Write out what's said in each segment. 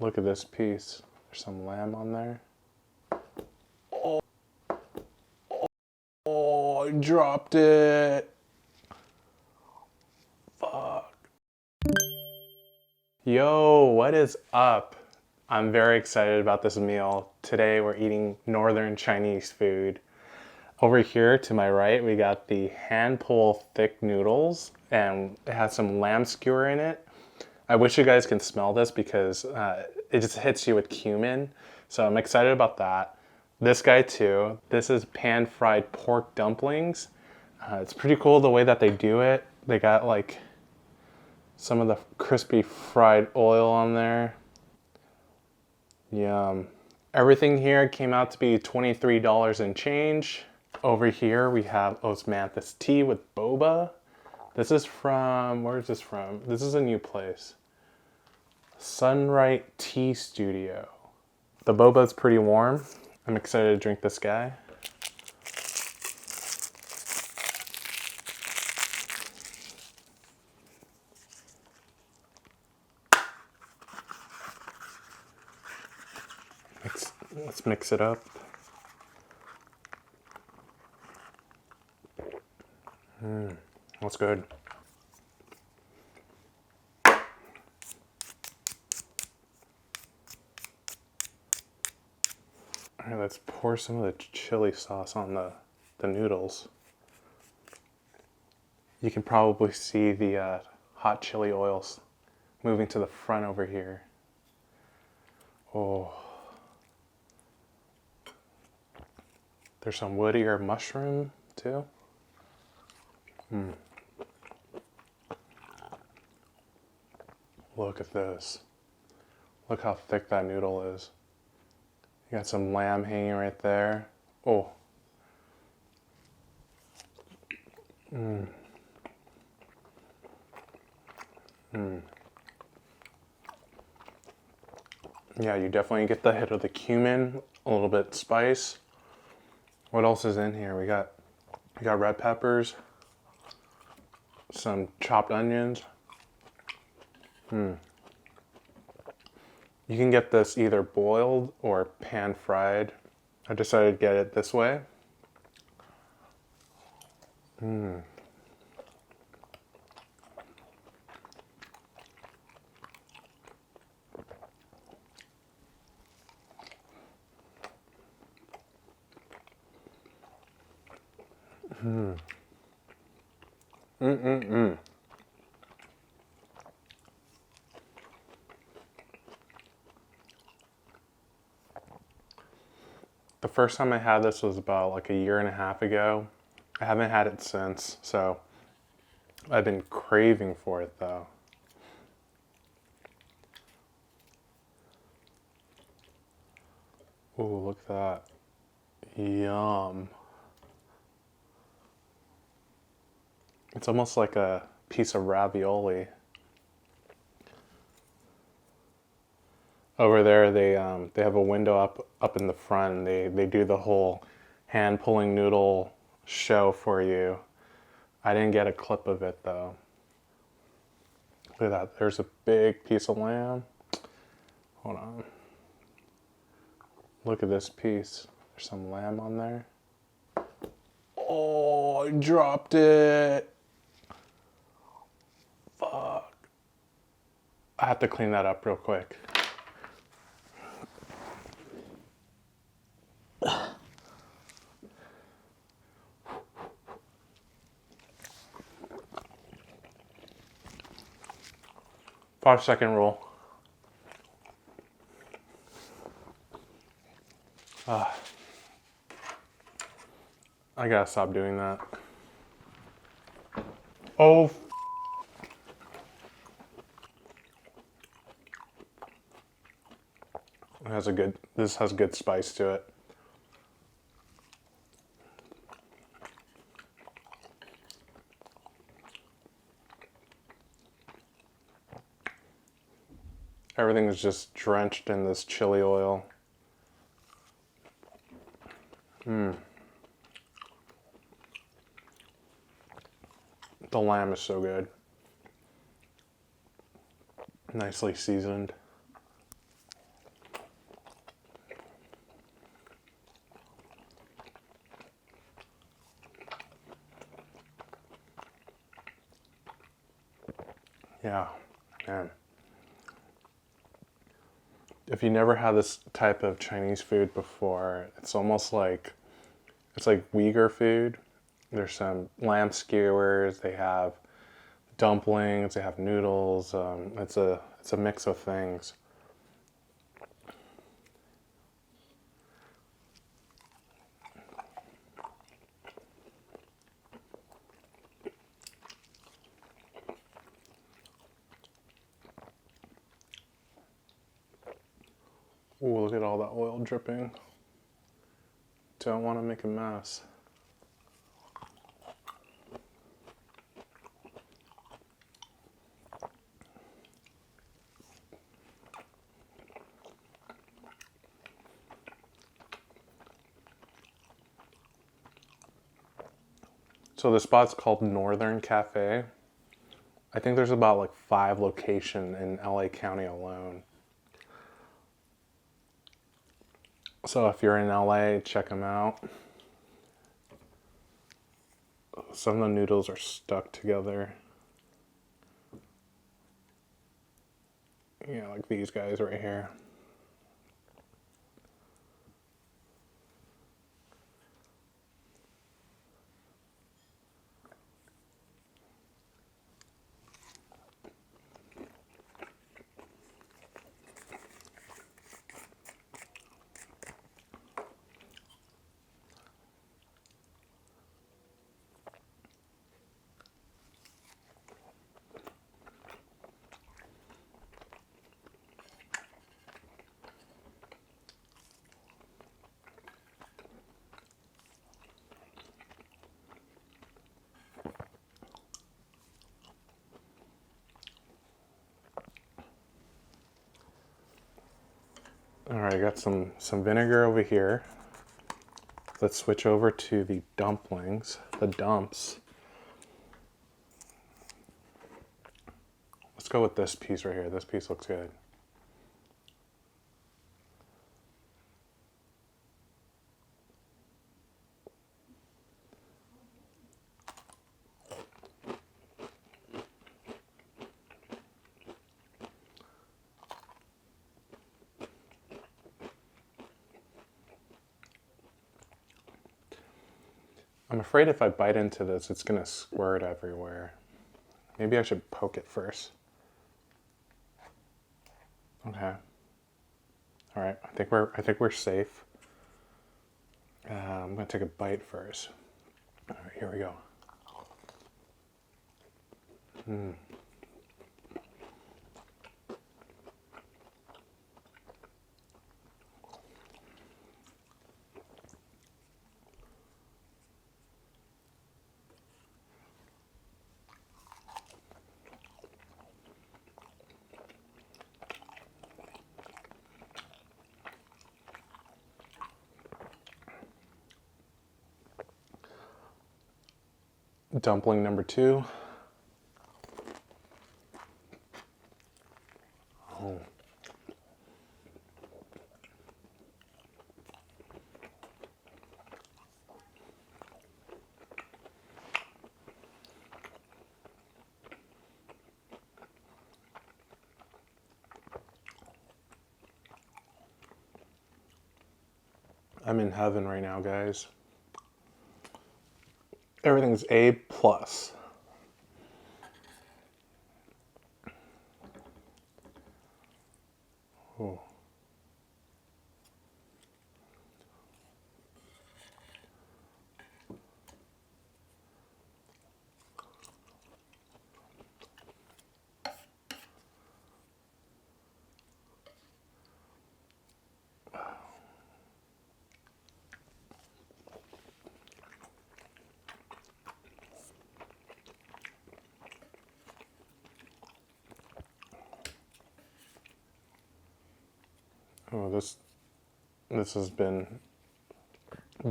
Look at this piece. There's some lamb on there. Oh, I dropped it. Fuck. Yo, what is up? I'm very excited about this meal. Today we're eating northern Chinese food. Over here to my right, we got the hand pull thick noodles, and it has some lamb skewer in it. I wish you guys can smell this because it just hits you with cumin. So I'm excited about that. This guy too. This is pan fried pork dumplings. It's pretty cool the way that they do it. They got like some of the crispy fried oil on there. Yum. Everything here came out to be $23 and change. Over here we have osmanthus tea with boba. This is from, where is this from? This is a new place. Sunright Tea Studio. The boba is pretty warm. I'm excited to drink this guy. Let's mix it up. That's good. All right, let's pour some of the chili sauce on the noodles. You can probably see the hot chili oils moving to the front over here. Oh. There's some wood ear mushroom too. Look at this. Look how thick that noodle is. You got some lamb hanging right there. Oh. Yeah, you definitely get the hit of the cumin, a little bit spice. What else is in here? We got red peppers, some chopped onions. You can get this either boiled or pan fried. I decided to get it this way. The first time I had this was about like a year and a half ago. I haven't had it since, so I've been craving for it though. Ooh, look at that. Yum. It's almost like a piece of ravioli. Over there, they have a window up in the front. They do the whole hand pulling noodle show for you. I didn't get a clip of it though. Look at that. There's a big piece of lamb. Hold on. Look at this piece. There's some lamb on there. Oh, I dropped it. Fuck. I have to clean that up real quick. Five-second rule. I gotta stop doing that. Oh. This has good spice to it. Everything is just drenched in this chili oil. The lamb is so good. Nicely seasoned. Yeah, man. If you never had this type of Chinese food before, it's almost like it's like Uyghur food. There's some lamb skewers. They have dumplings. They have noodles. It's a mix of things. Ooh, look at all that oil dripping. Don't want to make a mess. So the spot's called Northern Cafe. I think there's about like 5 locations in LA County alone. So if you're in LA, check them out. Some of the noodles are stuck together. Yeah, like these guys right here. All right, I got some vinegar over here. Let's switch over to the dumplings, the dumps. Let's go with this piece right here. This piece looks good. I'm afraid if I bite into this, it's gonna squirt everywhere. Maybe I should poke it first. Okay. All right. I think we're safe. I'm gonna take a bite first. All right. Here we go. Dumpling number 2. Oh. I'm in heaven right now, guys. Everything's A plus. Oh. Oh, this has been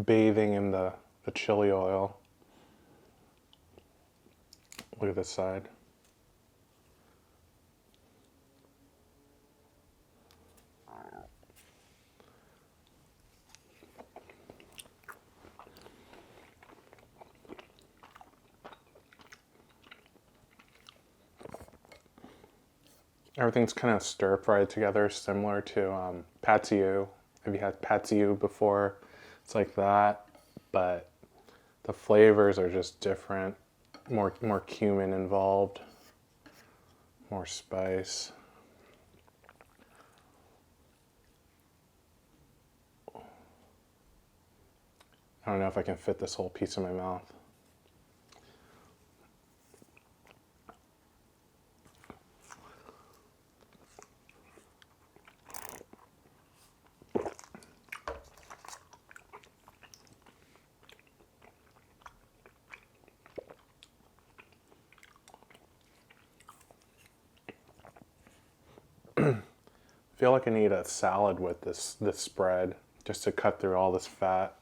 bathing in the chili oil. Look at this side. Everything's kind of stir fried together, similar to pad see ew. Have you had pad see ew before? It's like that, but the flavors are just different. More cumin involved, more spice. I don't know if I can fit this whole piece in my mouth. I feel like I need a salad with this spread just to cut through all this fat.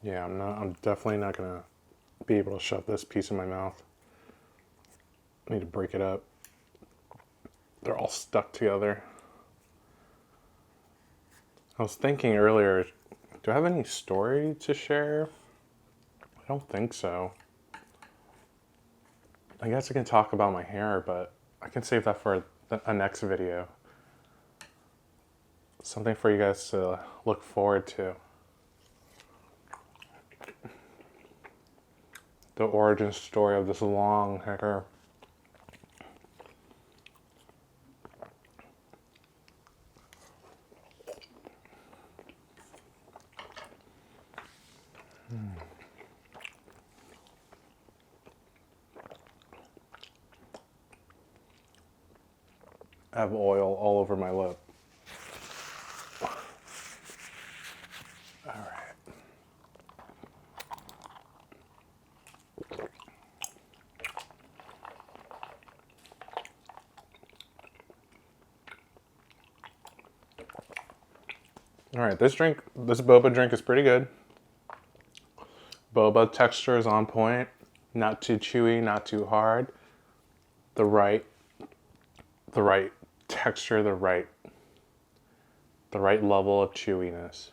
Yeah, I'm definitely not gonna be able to shove this piece in my mouth. I need to break it up. They're all stuck together. I was thinking earlier, do I have any story to share? I don't think so. I guess I can talk about my hair, but I can save that for a next video. Something for you guys to look forward to. The origin story of this long hair. I have oil all over my lip. All right. All right, this boba drink is pretty good. Boba texture is on point. Not too chewy, not too hard. The right texture, the right level of chewiness.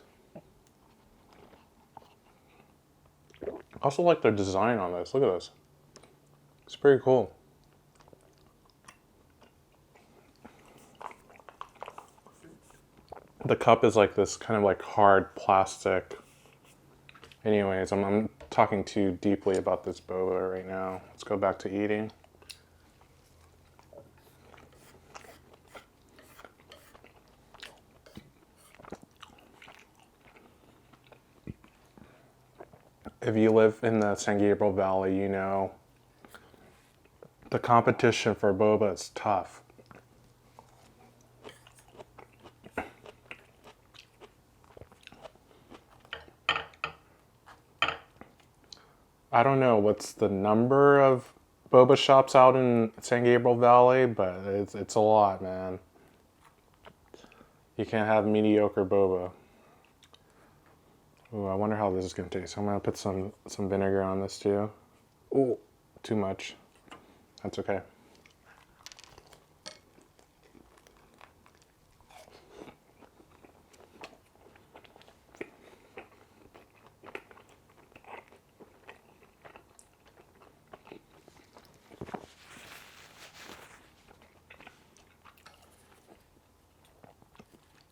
I also like the design on this. Look at this. It's pretty cool. The cup is like this kind of like hard plastic. Anyways, I'm talking too deeply about this boba right now. Let's go back to eating. If you live in the San Gabriel Valley, you know the competition for boba is tough. I don't know what's the number of boba shops out in San Gabriel Valley, but it's a lot, man. You can't have mediocre boba. Ooh, I wonder how this is gonna taste. I'm gonna put some vinegar on this too. Ooh, too much. That's okay.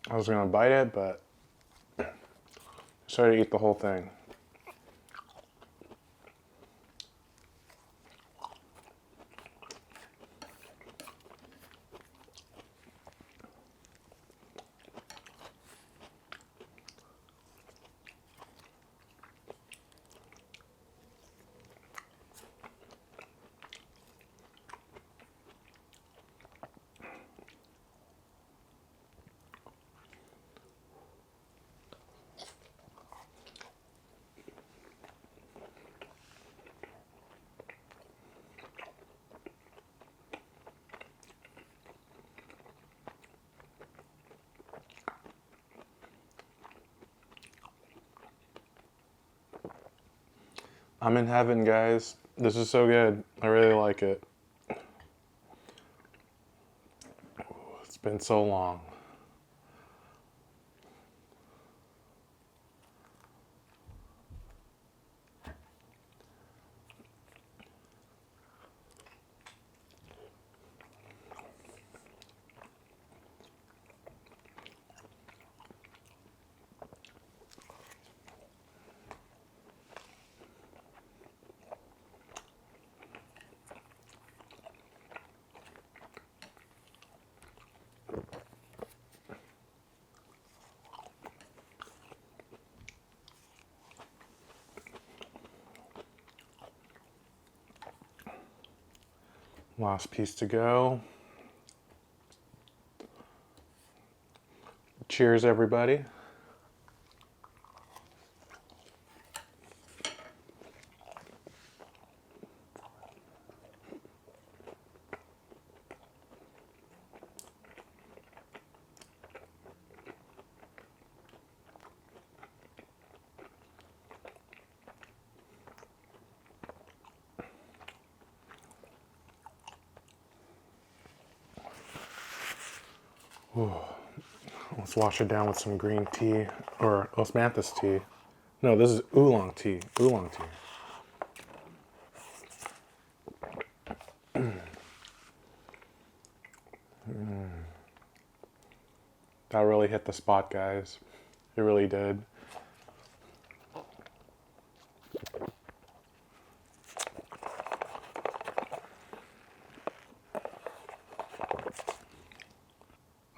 I was gonna bite it, but I decided to eat the whole thing. I'm in heaven, guys. This is so good. I really like it. It's been so long. Last piece to go. Cheers, everybody. Ooh. Let's wash it down with some green tea or osmanthus tea. No, this is oolong tea. Oolong tea. That really hit the spot, guys. It really did.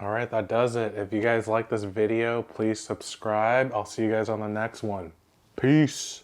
All right, that does it. If you guys like this video, please subscribe. I'll see you guys on the next one. Peace.